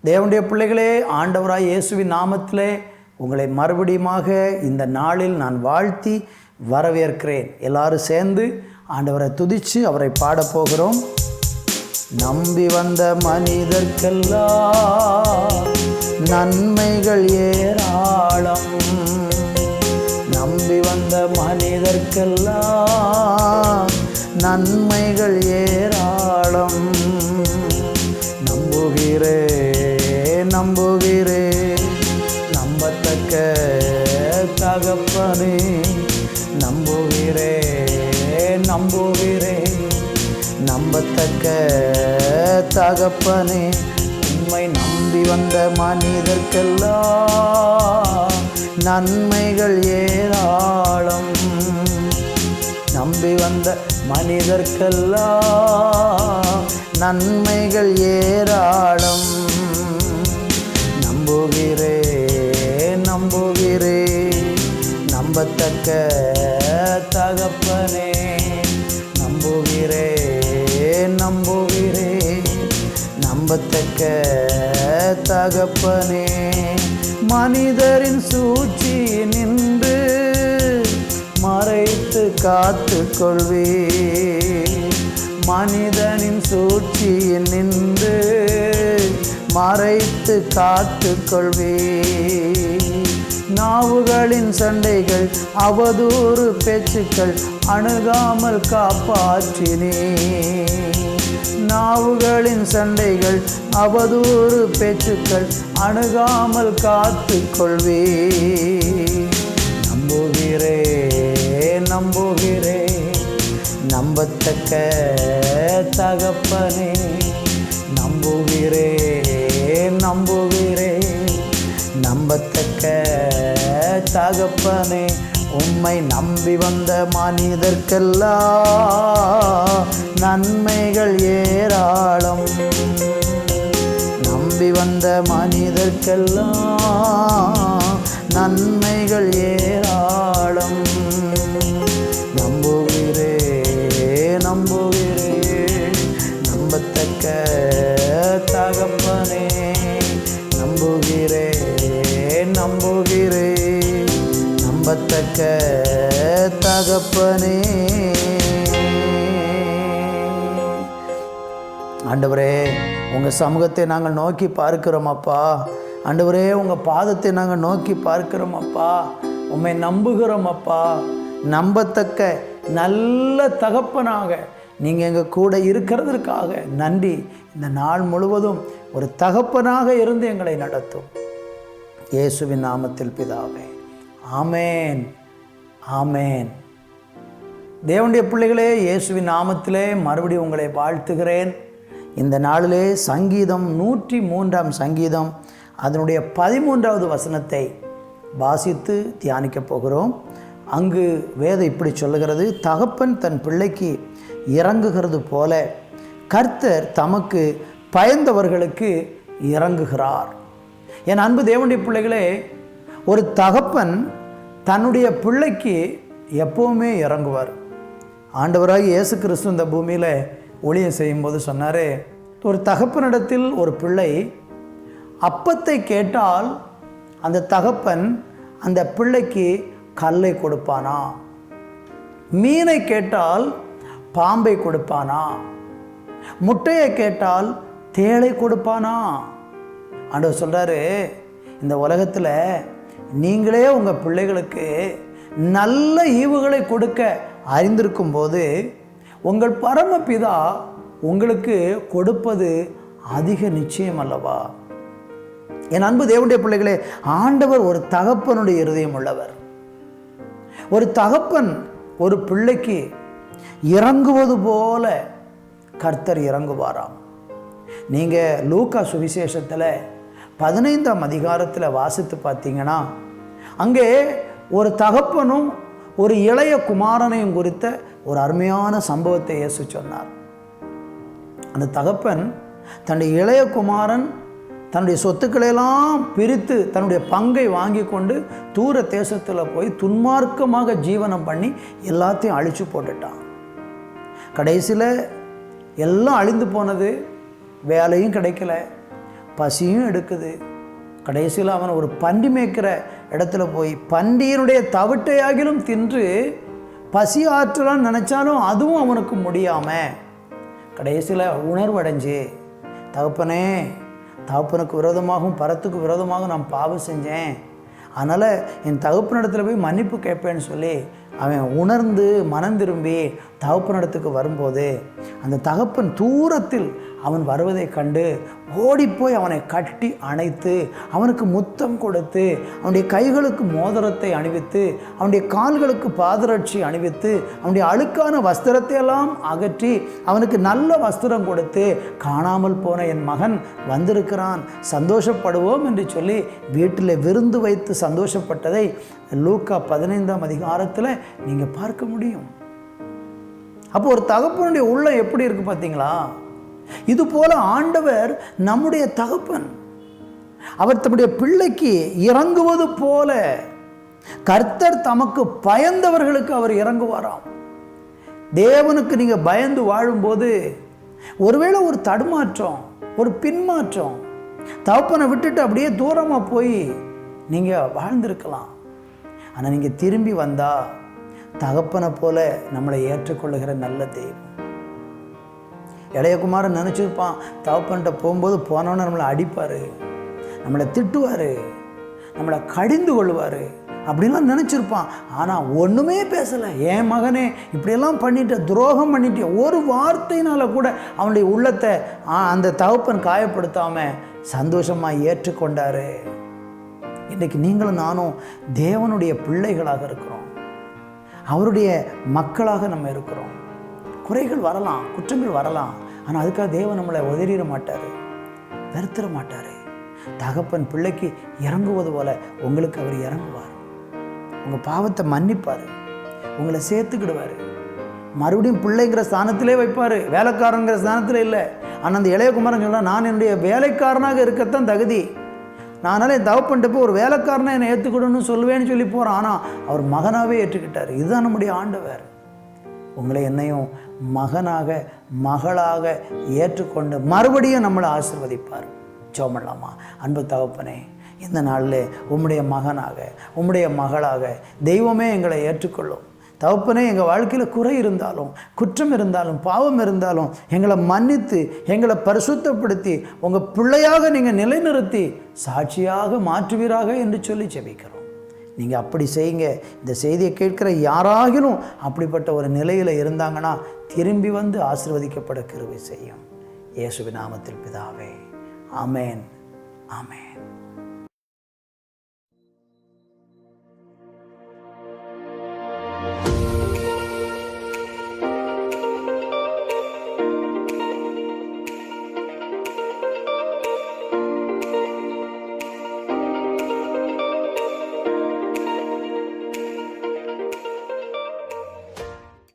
தேவனுடைய பிள்ளைகளே, ஆண்டவராய் இயேசுவின் நாமத்திலே உங்களை மறுபடியுமாக இந்த நாளில் நான் வாழ்த்தி வரவேற்கிறேன். எல்லாரும் சேர்ந்து ஆண்டவரை துதித்து அவரை பாடப்போகிறோம். நம்பி வந்த மனிதர்க்கெல்லாம் நன்மைகள் ஏராளம். நம்பி வந்த மனிதர்க்கெல்லாம் நன்மைகள் ஏராளம். நம்புகிறே நம்பத்தக்க தகப்பனே. நம்புகிறே நம்பத்தக்க தகப்பனே. உம்மை நம்பி வந்த மனிதர்க்கெல்லாம் நன்மைகள் ஏராளம். நம்பி வந்த மனிதர்க்கெல்லாம் நன்மைகள் ஏராளம். நம்புகிறே நம்பத்தக்க தகப்பனே. நம்புகிறே நம்பத்தக்க தகப்பனே. மனிதரின் சூழ்ச்சி நின்று மறைத்து காத்து கொள்வே. மனிதனின் சூழ்ச்சி நின்று மறைத்து காத்து கொள்வே. நாவுகளின் சண்டைகள் அவதூறு பேச்சுக்கள் அணுகாமல் காப்பாற்றினே. நாவுகளின் சண்டைகள் அவதூறு பேச்சுக்கள் அணுகாமல் காத்து கொள்வே. நம்புகிறே நம்பத்தக்க தகப்பனே. நம்புகிறே நம்பத்தக்க தகப்பனே. உம்மை நம்பி வந்த மனிதர்க்கெல்லாம் நன்மைகள் ஏராளம். நம்பி வந்த மனிதர்க்கெல்லாம் நன்மைகள் ஏராளம். நம்புகிறே நம்பத்தக்க தகப்பனே. நம்புகிறே நம்பத்தக்க தகப்பனே. ஆண்டவரே, உங்கள் சமூகத்தை நாங்கள் நோக்கி பார்க்கிறோம் அப்பா. ஆண்டவரே, உங்கள் பாதத்தை நாங்கள் நோக்கி பார்க்கிறோம் அப்பா. உம்மை நம்புகிறோம் அப்பா. நம்பத்தக்க நல்ல தகப்பனாக நீங்கள் எங்கள் கூட இருக்கிறதற்காக நன்றி. இந்த நாள் முழுவதும் ஒரு தகப்பனாக இருந்து எங்களை நடத்தும். இயேசுவின் நாமத்தில் பிதாவே, ஆமேன் ஆமேன். தேவனுடைய பிள்ளைகளே, இயேசுவின் நாமத்திலே மறுபடியும் உங்களை வாழ்த்துகிறேன். இந்த நாளிலே சங்கீதம் 103 சங்கீதம் அதனுடைய 13வது வசனத்தை வாசித்து தியானிக்கப் போகிறோம். அங்கு வேதம் இப்படி சொல்லுகிறது: தகப்பன் தன் பிள்ளைக்கு இறங்குகிறது போல கர்த்தர் தமக்கு பயந்தவர்களுக்கு இறங்குகிறார். என் அன்பு தேவனுடைய பிள்ளைகளே, ஒரு தகப்பன் தன்னுடைய பிள்ளைக்கு எப்போவுமே இறங்குவார். ஆண்டவராக இயேசு கிறிஸ்து இந்த பூமியில் ஊழியம் செய்யும்போது சொன்னார், ஒரு தகப்பனிடத்தில் ஒரு பிள்ளை அப்பத்தை கேட்டால் அந்த தகப்பன் அந்த பிள்ளைக்கு கல்லை கொடுப்பானா? மீனை கேட்டால் பாம்பை கொடுப்பானா? முட்டையை கேட்டால் தேளை கொடுப்பானா? ஆண்டவர் சொல்கிறாரு, இந்த உலகத்தில் நீங்களே உங்கள் பிள்ளைகளுக்கு நல்ல ஈவுகளை கொடுக்க அறிந்திருக்கும் போது உங்கள் பரமபிதா உங்களுக்கு கொடுப்பது அதிக நிச்சயம் அல்லவா? என் அன்பு தேவனுடைய பிள்ளைகளே, ஆண்டவர் ஒரு தகப்பனுடைய இருதயம் உள்ளவர். ஒரு தகப்பன் ஒரு பிள்ளைக்கு இறங்குவது போல கர்த்தர் இறங்குவாராம். நீங்கள் லூக்கா சுவிசேஷத்தில் 15ஆம் அதிகாரத்தில் வாசித்து பார்த்தீங்கன்னா, அங்கே ஒரு தகப்பனும் ஒரு இளைய குமாரனையும் குறித்த ஒரு அருமையான சம்பவத்தை இயேசு சொன்னார். அந்த தகப்பன் தன்னுடைய இளைய குமாரன் தன்னுடைய சொத்துக்களெல்லாம் பிரித்து தன்னுடைய பங்கை வாங்கி கொண்டு தூர தேசத்தில் போய் துன்மார்க்கமாக ஜீவனம் பண்ணி எல்லாத்தையும் அழித்து போட்டுட்டான். கடைசியில் எல்லாம் அழிந்து போனது, வேலையும் கிடைக்கல, பசியும் எடுக்குது. கடைசியில் அவன் ஒரு பன்றி மேய்க்கிற இடத்துல போய் பன்றியினுடைய தவிட்டையாகிலும் தின்று பசி ஆற்றலான்னு நினச்சாலும் அதுவும் அவனுக்கு முடியாமல் கடைசியில் உணர்வடைஞ்சு, தகப்பனே, தகப்பனுக்கு விரோதமாகவும் பரத்துக்கு விரோதமாகவும் நான் பாவம் செஞ்சேன், அதனால் என் தகப்பனிடத்தில் போய் மன்னிப்பு கேட்பேன்னு சொல்லி அவன் உணர்ந்து மனம் திரும்பி தகப்பனிடத்துக்கு வரும்போது அந்த தகப்பன் தூரத்தில் அவன் வருவதை கண்டு ஓடிப்போய் அவனை கட்டி அணைத்து அவனுக்கு முத்தம் கொடுத்து அவனுடைய கைகளுக்கு மோதிரத்தை அணிவித்து அவனுடைய கால்களுக்கு பாதரட்சி அணிவித்து அவனுடைய அழுக்கான வஸ்திரத்தை எல்லாம் அகற்றி அவனுக்கு நல்ல வஸ்திரம் கொடுத்து, காணாமல் போன என் மகன் வந்திருக்கிறான், சந்தோஷப்படுவோம் என்று சொல்லி வீட்டில் விருந்து வைத்து சந்தோஷப்பட்டதை லூக்கா 15ஆம் அதிகாரத்தில் நீங்கள் பார்க்க முடியும். அப்போ ஒரு தகப்பனுடைய உள்ளம் எப்படி இருக்கு பார்த்தீங்களா? இது போல ஆண்டவர் நம்முடைய தகப்பன். அவர் தம்முடைய பிள்ளைக்கு இறங்குவது போல கர்த்தர் தமக்கு பயந்தவர்களுக்கு அவர் இறங்குவாராம். தேவனுக்கு நீங்க பயந்து வாழும்போது ஒருவேளை ஒரு தடுமாற்றம், ஒரு பின்மாற்றம், தகப்பனை விட்டுட்டு அப்படியே தூரமா போய் நீங்க வாழ்ந்திருக்கலாம். ஆனா நீங்க திரும்பி வந்தா தகப்பனை போல நம்மளை ஏற்றுக்கொள்ளுகிற நல்ல தெய்வம். இளையகுமாரன் நினச்சிருப்பான், தகப்பன்கிட்ட போகும்போது போனோன்னு நம்மளை அடிப்பார், நம்மளை திட்டுவார், நம்மளை கடிந்து கொள்வார் அப்படின்லாம் நினச்சிருப்பான். ஆனால் ஒன்றுமே பேசலை. என் மகனே இப்படியெல்லாம் பண்ணிட்ட, துரோகம் பண்ணிட்ட, ஒரு வார்த்தையினால் கூட அவனுடைய உள்ளத்தை அந்த தகப்பன் காயப்படுத்தாமல் சந்தோஷமாக ஏற்றுக்கொண்டார். இன்றைக்கு நீங்களும் நானும் தேவனுடைய பிள்ளைகளாக இருக்கிறோம், அவருடைய மக்களாக நம்ம இருக்கிறோம். குறைகள் வரலாம், குற்றங்கள் வரலாம், ஆனால் அதுக்காக தேவன் நம்மளை உதறிட மாட்டார், வெறுத்திட மாட்டார். தகப்பன் பிள்ளைக்கு இறங்குவது போல உங்களுக்கு அவர் இறங்குவார். உங்கள் பாவத்தை மன்னிப்பார், உங்களை சேர்த்துக்கிடுவார், மறுபடியும் பிள்ளைங்கிற ஸ்தானத்திலே வைப்பார், வேலைக்காரங்கிற ஸ்தானத்தில் இல்லை. ஆனால் அந்த இளையகுமாரன் சொன்னால், நான் என்னுடைய வேலைக்காரனாக இருக்கத்தான் தகுதி, நானால என் தகப்பன்ட்டு போய் ஒரு வேலைக்காரனை என்னை ஏற்றுக்கிடணும்னு சொல்லுவேன்னு சொல்லி போகிறான். ஆனால் அவர் மகனாகவே ஏற்றுக்கிட்டார். இதுதான் நம்முடைய ஆண்டவர். உங்களை என்னையும் மகனாக மகளாக ஏற்றுக்கொண்டு மறுபடியும் நம்மளை ஆசீர்வதிப்பார். ஜெபம் பண்ணலாமா? அன்பு தகப்பனே, இந்த நாளில் உம்முடைய மகனாக உம்முடைய மகளாக தெய்வமே எங்களை ஏற்றுக்கொள்ளும். தகப்பனே, எங்கள் வாழ்க்கையில் குறை இருந்தாலும் குற்றம் இருந்தாலும் பாவம் இருந்தாலும் எங்களை மன்னித்து எங்களை பரிசுத்தப்படுத்தி உங்கள் பிள்ளையாக நீங்கள் நிலைநிறுத்தி சாட்சியாக மாற்றுவீராக என்று சொல்லி ஜெபிக்கிறோம். நீங்கள் அப்படி செய்யுங்க. இந்த செய்தியை கேட்கிற யாராகிலும் அப்படிப்பட்ட ஒரு நிலையில் இருந்தாங்கன்னா திரும்பி வந்து ஆசீர்வதிக்கப்பட கிருபை செய்யும். இயேசுவின் நாமத்தில் பிதாவே, ஆமேன், ஆமேன்.